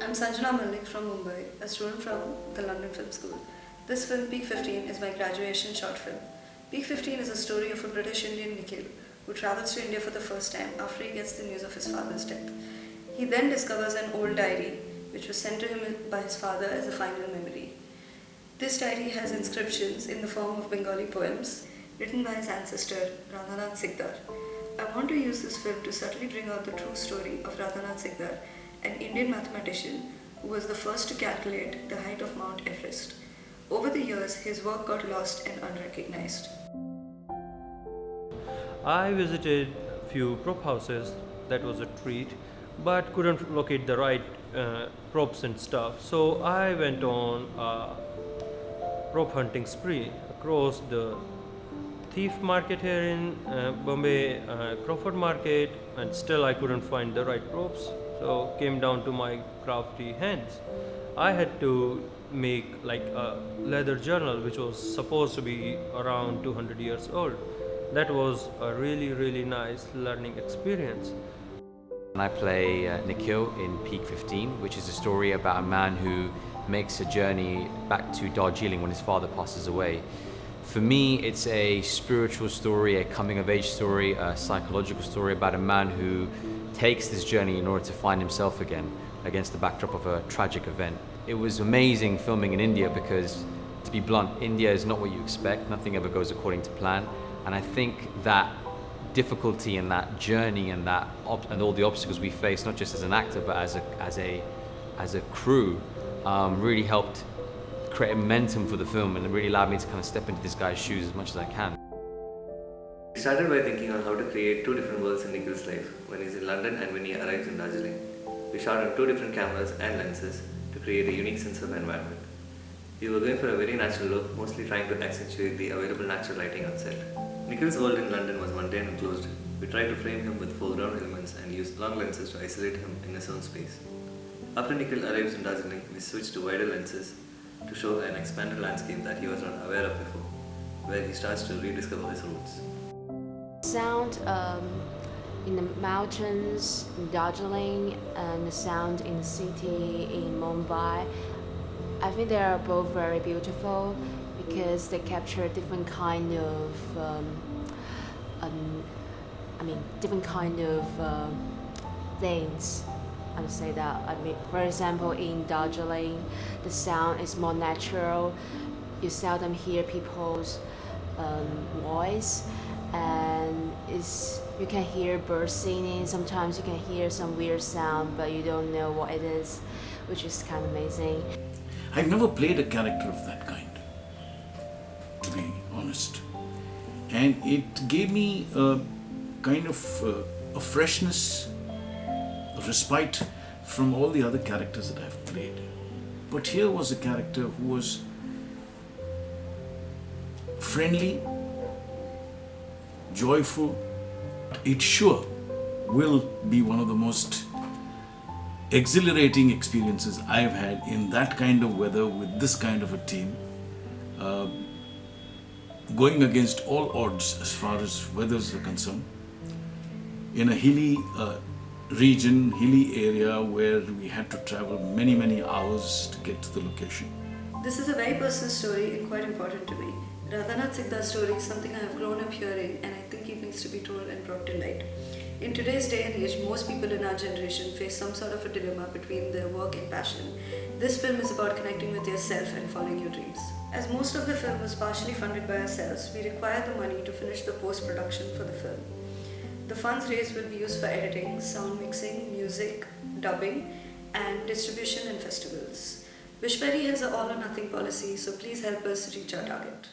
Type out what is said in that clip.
I'm Sunjna Mullik from Mumbai, a student from the London Film School. This film, Peak 15, is my graduation short film. Peak 15 is a story of a British Indian Nikhil who travels to India for the first time after he gets the news of his father's death. He then discovers an old diary which was sent to him by his father as a final memory. This diary has inscriptions in the form of Bengali poems written by his ancestor Radhanath Sikdar. I want to use this film to subtly bring out the true story of Radhanath Sikdar, an Indian mathematician who was the first to calculate the height of Mount Everest. Over the years, his work got lost and unrecognized. I visited a few prop houses, that was a treat, but couldn't locate the right props and stuff. So I went on a prop hunting spree across the Thief Market here in Bombay, Crawford Market, and still I couldn't find the right props. So came down to my crafty hands. I had to make like a leather journal which was supposed to be around 200 years old. That was a really nice learning experience. I play Nikhil in Peak 15, which is a story about a man who makes a journey back to Darjeeling when his father passes away. For me, it's a spiritual story, a coming-of-age story, a psychological story about a man who takes this journey in order to find himself again against the backdrop of a tragic event. It was amazing filming in India because, to be blunt, India is not what you expect. Nothing ever goes according to plan. And I think that difficulty and that journey and all the obstacles we face, not just as an actor but as a crew, really helped create a momentum for the film, and it really allowed me to kind of step into this guy's shoes as much as I can. We started by thinking on how to create two different worlds in Nikhil's life, when he's in London and when he arrives in Darjeeling. We shot on two different cameras and lenses to create a unique sense of environment. We were going for a very natural look, mostly trying to accentuate the available natural lighting on set. Nikhil's world in London was mundane and closed. We tried to frame him with foreground elements and used long lenses to isolate him in his own space. After Nikhil arrives in Darjeeling, we switched to wider lenses to show an expanded landscape that he was not aware of before, where he starts to rediscover his roots. Sound in the mountains in Darjeeling and the sound in the city in Mumbai, I think they are both very beautiful because they capture different kind of different kind of things. I would say that. I mean, for example, in Darjeeling, the sound is more natural. You seldom hear people's voice, and you can hear birds singing. Sometimes you can hear some weird sound, but you don't know what it is, which is kind of amazing. I've never played a character of that kind, to be honest, and it gave me a kind of a freshness, a respite from all the other characters that I've played. But here was a character who was friendly, joyful. It sure will be one of the most exhilarating experiences I've had in that kind of weather with this kind of a team, going against all odds as far as weathers are concerned, in a hilly region, hilly area where we had to travel many hours to get to the location. This is a very personal story and quite important to me. Radhanath Sikdar's story is something I have grown up hearing, and I think it needs to be told and brought to light. In today's day and age, most people in our generation face some sort of a dilemma between their work and passion. This film is about connecting with yourself and following your dreams. As most of the film was partially funded by ourselves, we required the money to finish the post-production for the film. The funds raised will be used for editing, sound mixing, music, dubbing, and distribution and festivals. Wishberry has an all or nothing policy, so please help us reach our target.